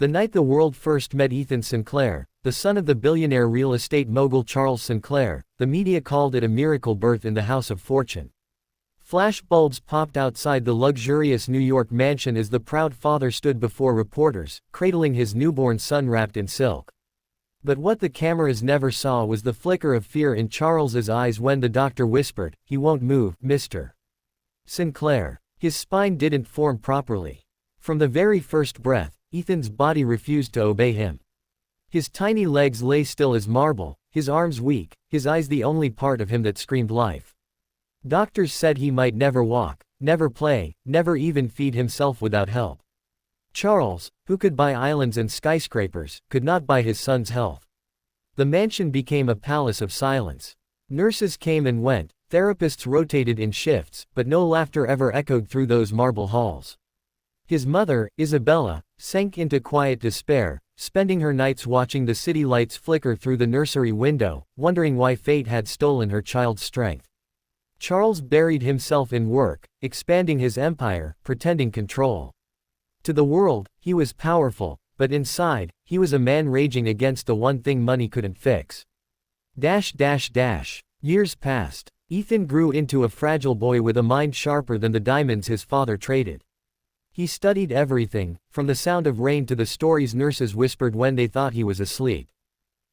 The night the world first met Ethan Sinclair, the son of the billionaire real estate mogul Charles Sinclair, the media called it a miracle birth in the House of Fortune. Flash bulbs popped outside the luxurious New York mansion as the proud father stood before reporters, cradling his newborn son wrapped in silk. But what the cameras never saw was the flicker of fear in Charles's eyes when the doctor whispered, "He won't move, Mr. Sinclair." His spine didn't form properly. From the very first breath, Ethan's body refused to obey him. His tiny legs lay still as marble, his arms weak, his eyes the only part of him that screamed life. Doctors said he might never walk, never play, never even feed himself without help. Charles, who could buy islands and skyscrapers, could not buy his son's health. The mansion became a palace of silence. Nurses came and went, therapists rotated in shifts, but no laughter ever echoed through those marble halls. His mother, Isabella, sank into quiet despair, spending her nights watching the city lights flicker through the nursery window, wondering why fate had stolen her child's strength. Charles buried himself in work, expanding his empire, pretending control. To the world, he was powerful, but inside, he was a man raging against the one thing money couldn't fix. Years passed. Ethan grew into a fragile boy with a mind sharper than the diamonds his father traded. He studied everything, from the sound of rain to the stories nurses whispered when they thought he was asleep.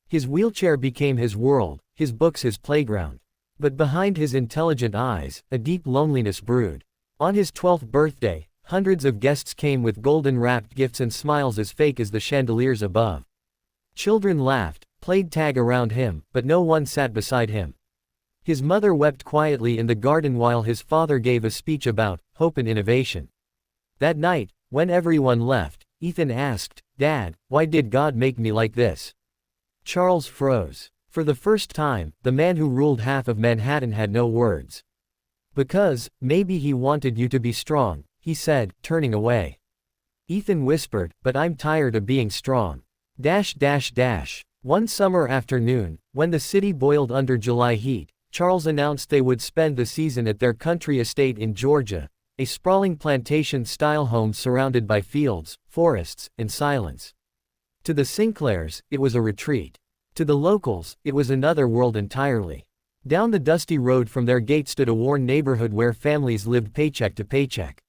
His wheelchair became his world, his books his playground. But behind his intelligent eyes, a deep loneliness brewed. On his 12th birthday, hundreds of guests came with golden-wrapped gifts and smiles as fake as the chandeliers above. Children laughed, played tag around him, but no one sat beside him. His mother wept quietly in the garden while his father gave a speech about hope and innovation. That night, when everyone left, Ethan asked, "Dad, why did God make me like this?" Charles froze. For the first time, the man who ruled half of Manhattan had no words. "Because, maybe he wanted you to be strong," he said, turning away. Ethan whispered, "But I'm tired of being strong." One summer afternoon, when the city boiled under July heat, Charles announced they would spend the season at their country estate in Georgia, a sprawling plantation-style home surrounded by fields, forests, and silence. To the Sinclairs, it was a retreat. To the locals, it was another world entirely. Down the dusty road from their gate stood a worn neighborhood where families lived paycheck to paycheck.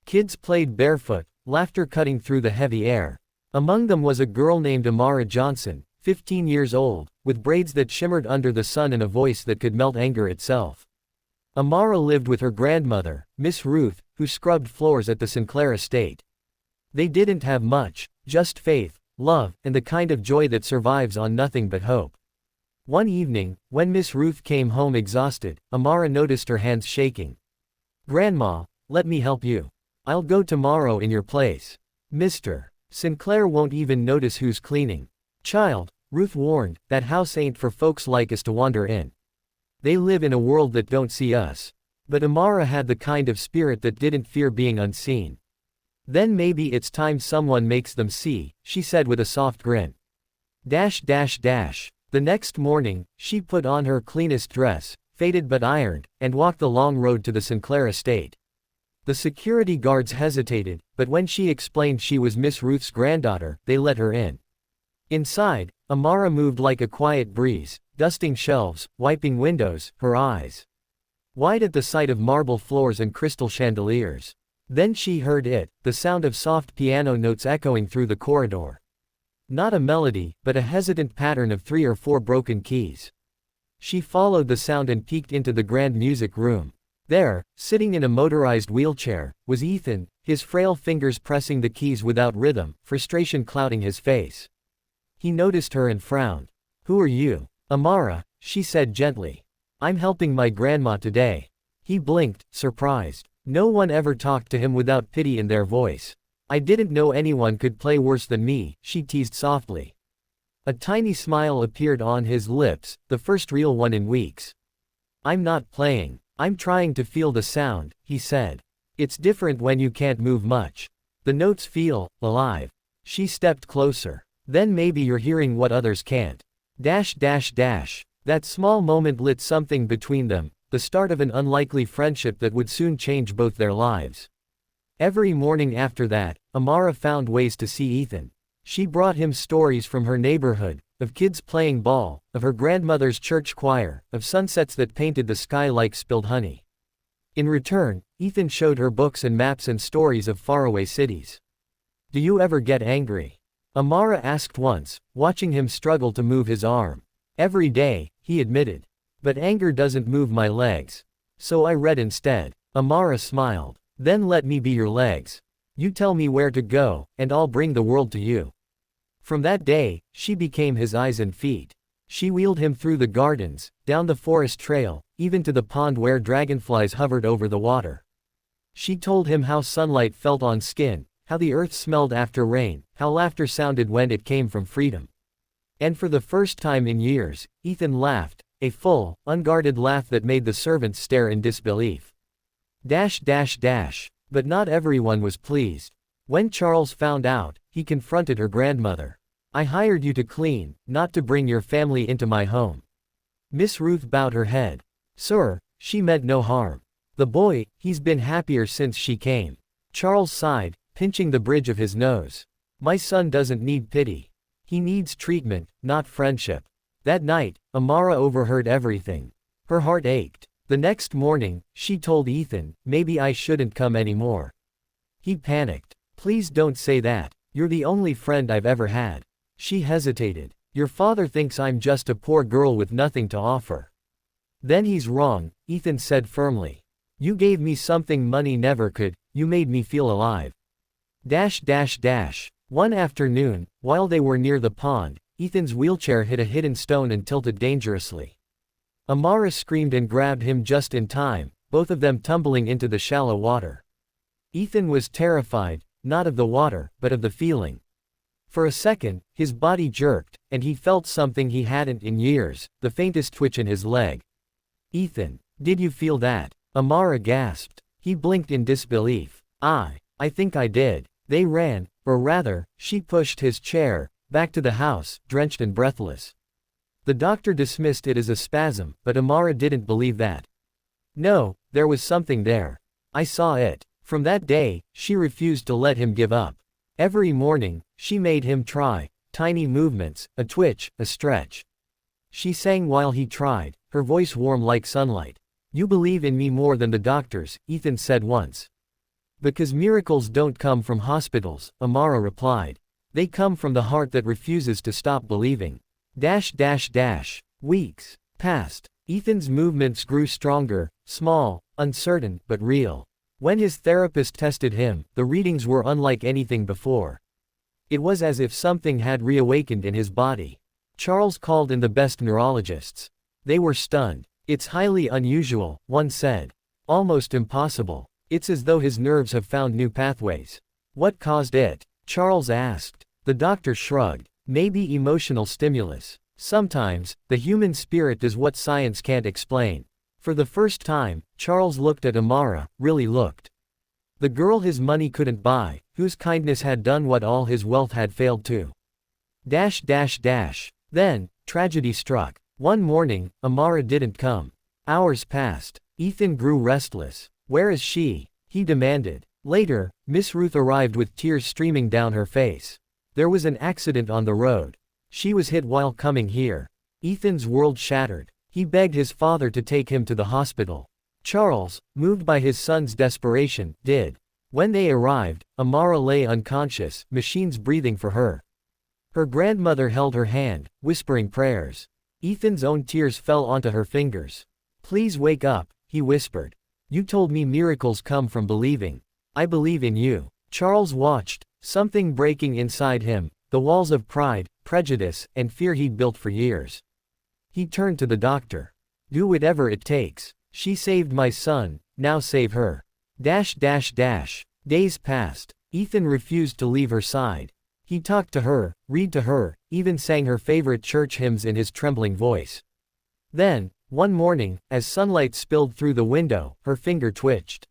Kids played barefoot, laughter cutting through the heavy air. Among them was a girl named Amara Johnson, 15 years old, with braids that shimmered under the sun and a voice that could melt anger itself. Amara lived with her grandmother, Miss Ruth, who scrubbed floors at the Sinclair estate. They didn't have much, just faith, love, and the kind of joy that survives on nothing but hope. One evening, when Miss Ruth came home exhausted, Amara noticed her hands shaking. "Grandma, let me help you. I'll go tomorrow in your place. Mr. Sinclair won't even notice who's cleaning." "Child," Ruth warned, "that house ain't for folks like us to wander in. They live in a world that don't see us." But Amara had the kind of spirit that didn't fear being unseen. "Then maybe it's time someone makes them see," she said with a soft grin. The next morning, she put on her cleanest dress, faded but ironed, and walked the long road to the Sinclair estate. The security guards hesitated, but when she explained she was Miss Ruth's granddaughter, they let her in. Inside, Amara moved like a quiet breeze, dusting shelves, wiping windows, her eyes wide at the sight of marble floors and crystal chandeliers. Then she heard it, the sound of soft piano notes echoing through the corridor. Not a melody, but a hesitant pattern of 3 or 4 broken keys. She followed the sound and peeked into the grand music room. There, sitting in a motorized wheelchair, was Ethan, his frail fingers pressing the keys without rhythm, frustration clouding his face. He noticed her and frowned. "Who are you?" "Amara," she said gently. "I'm helping my grandma today." He blinked, surprised. No one ever talked to him without pity in their voice. "I didn't know anyone could play worse than me," she teased softly. A tiny smile appeared on his lips, the first real one in weeks. "I'm not playing. I'm trying to feel the sound," he said. "It's different when you can't move much. The notes feel alive." She stepped closer. "Then maybe you're hearing what others can't." That small moment lit something between them, the start of an unlikely friendship that would soon change both their lives. Every morning after that, Amara found ways to see Ethan. She brought him stories from her neighborhood, of kids playing ball, of her grandmother's church choir, of sunsets that painted the sky like spilled honey. In return, Ethan showed her books and maps and stories of faraway cities. "Do you ever get angry?" Amara asked once, watching him struggle to move his arm. "Every day," he admitted. "But anger doesn't move my legs. So I read instead." Amara smiled. "Then let me be your legs. You tell me where to go, and I'll bring the world to you." From that day, she became his eyes and feet. She wheeled him through the gardens, down the forest trail, even to the pond where dragonflies hovered over the water. She told him how sunlight felt on skin, how the earth smelled after rain, how laughter sounded when it came from freedom. And for the first time in years, Ethan laughed, a full, unguarded laugh that made the servants stare in disbelief. But not everyone was pleased. When Charles found out, he confronted her grandmother. "I hired you to clean, not to bring your family into my home." Miss Ruth bowed her head. "Sir, she meant no harm. The boy, he's been happier since she came." Charles sighed, pinching the bridge of his nose. "My son doesn't need pity. He needs treatment, not friendship." That night, Amara overheard everything. Her heart ached. The next morning, she told Ethan, "Maybe I shouldn't come anymore." He panicked. "Please don't say that. You're the only friend I've ever had." She hesitated. "Your father thinks I'm just a poor girl with nothing to offer." "Then he's wrong," Ethan said firmly. "You gave me something money never could, you made me feel alive." One afternoon, while they were near the pond, Ethan's wheelchair hit a hidden stone and tilted dangerously. Amara screamed and grabbed him just in time, both of them tumbling into the shallow water. Ethan was terrified, not of the water, but of the feeling. For a second, his body jerked, and he felt something he hadn't in years, the faintest twitch in his leg. "Ethan, did you feel that?" Amara gasped. He blinked in disbelief. I think I did." They ran, or rather, she pushed his chair, back to the house, drenched and breathless. The doctor dismissed it as a spasm, but Amara didn't believe that. "No, there was something there. I saw it." From that day, she refused to let him give up. Every morning, she made him try, tiny movements, a twitch, a stretch. She sang while he tried, her voice warm like sunlight. "You believe in me more than the doctors," Ethan said once. "Because miracles don't come from hospitals," Amara replied. "They come from the heart that refuses to stop believing." Weeks passed. Ethan's movements grew stronger, small, uncertain, but real. When his therapist tested him, the readings were unlike anything before. It was as if something had reawakened in his body. Charles called in the best neurologists. They were stunned. "It's highly unusual," one said. "Almost impossible. It's as though his nerves have found new pathways." "What caused it?" Charles asked. The doctor shrugged. "Maybe emotional stimulus. Sometimes, the human spirit does what science can't explain." For the first time, Charles looked at Amara, really looked. The girl his money couldn't buy, whose kindness had done what all his wealth had failed to. Then, tragedy struck. One morning, Amara didn't come. Hours passed. Ethan grew restless. "Where is she?" he demanded. Later, Miss Ruth arrived with tears streaming down her face. "There was an accident on the road. She was hit while coming here." Ethan's world shattered. He begged his father to take him to the hospital. Charles, moved by his son's desperation, did. When they arrived, Amara lay unconscious, machines breathing for her. Her grandmother held her hand, whispering prayers. Ethan's own tears fell onto her fingers. "Please wake up," he whispered. "You told me miracles come from believing. I believe in you." Charles watched, something breaking inside him, the walls of pride, prejudice, and fear he'd built for years. He turned to the doctor. "Do whatever it takes. She saved my son, now save her." Days passed. Ethan refused to leave her side. He talked to her, read to her, even sang her favorite church hymns in his trembling voice. Then, one morning, as sunlight spilled through the window, her finger twitched.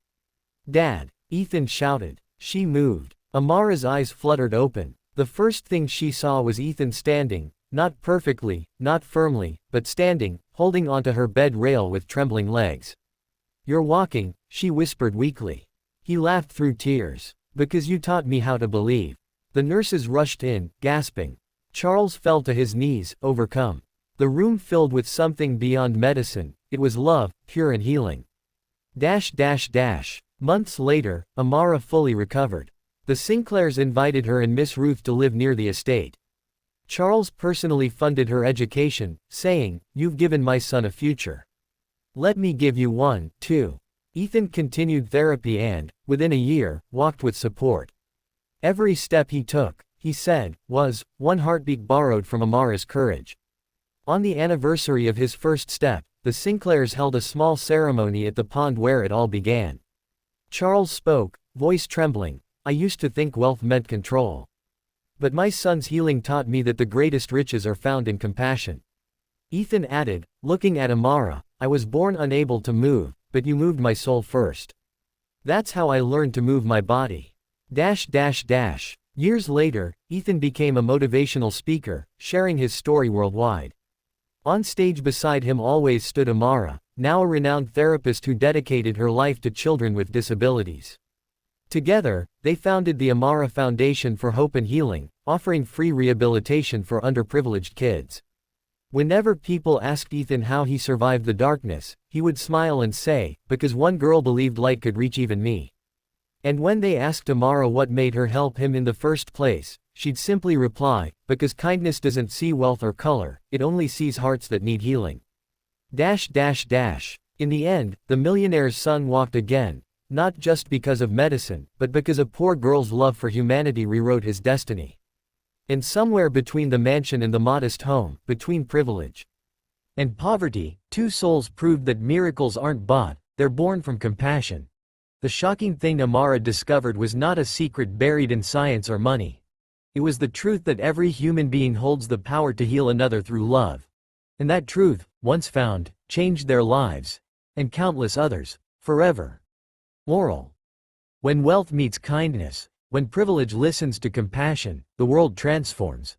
"Dad!" Ethan shouted. She moved. Amara's eyes fluttered open. The first thing she saw was Ethan standing, not perfectly, not firmly, but standing, holding onto her bed rail with trembling legs. "You're walking," she whispered weakly. He laughed through tears. "Because you taught me how to believe." The nurses rushed in, gasping. Charles fell to his knees, overcome. The room filled with something beyond medicine. It was love, pure and healing. Months later, Amara fully recovered. The Sinclairs invited her and Miss Ruth to live near the estate. Charles personally funded her education, saying, "You've given my son a future. Let me give you one, too." Ethan continued therapy and, within a year, walked with support. Every step he took, he said, was one heartbeat borrowed from Amara's courage. On the anniversary of his first step, the Sinclairs held a small ceremony at the pond where it all began. Charles spoke, voice trembling. "I used to think wealth meant control. But my son's healing taught me that the greatest riches are found in compassion." Ethan added, looking at Amara, "I was born unable to move, but you moved my soul first. That's how I learned to move my body." Years later, Ethan became a motivational speaker, sharing his story worldwide. On stage beside him always stood Amara, now a renowned therapist who dedicated her life to children with disabilities. Together, they founded the Amara Foundation for Hope and Healing, offering free rehabilitation for underprivileged kids. Whenever people asked Ethan how he survived the darkness, he would smile and say, "Because one girl believed light could reach even me." And when they asked Amara what made her help him in the first place, she'd simply reply, "Because kindness doesn't see wealth or color, it only sees hearts that need healing." In the end, the millionaire's son walked again, not just because of medicine, but because a poor girl's love for humanity rewrote his destiny. And somewhere between the mansion and the modest home, between privilege and poverty, two souls proved that miracles aren't bought, they're born from compassion. The shocking thing Amara discovered was not a secret buried in science or money. It was the truth that every human being holds the power to heal another through love. And that truth, once found, changed their lives, and countless others, forever. Moral: when wealth meets kindness, when privilege listens to compassion, the world transforms.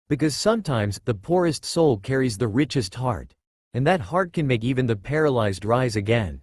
Because sometimes, the poorest soul carries the richest heart. And that heart can make even the paralyzed rise again.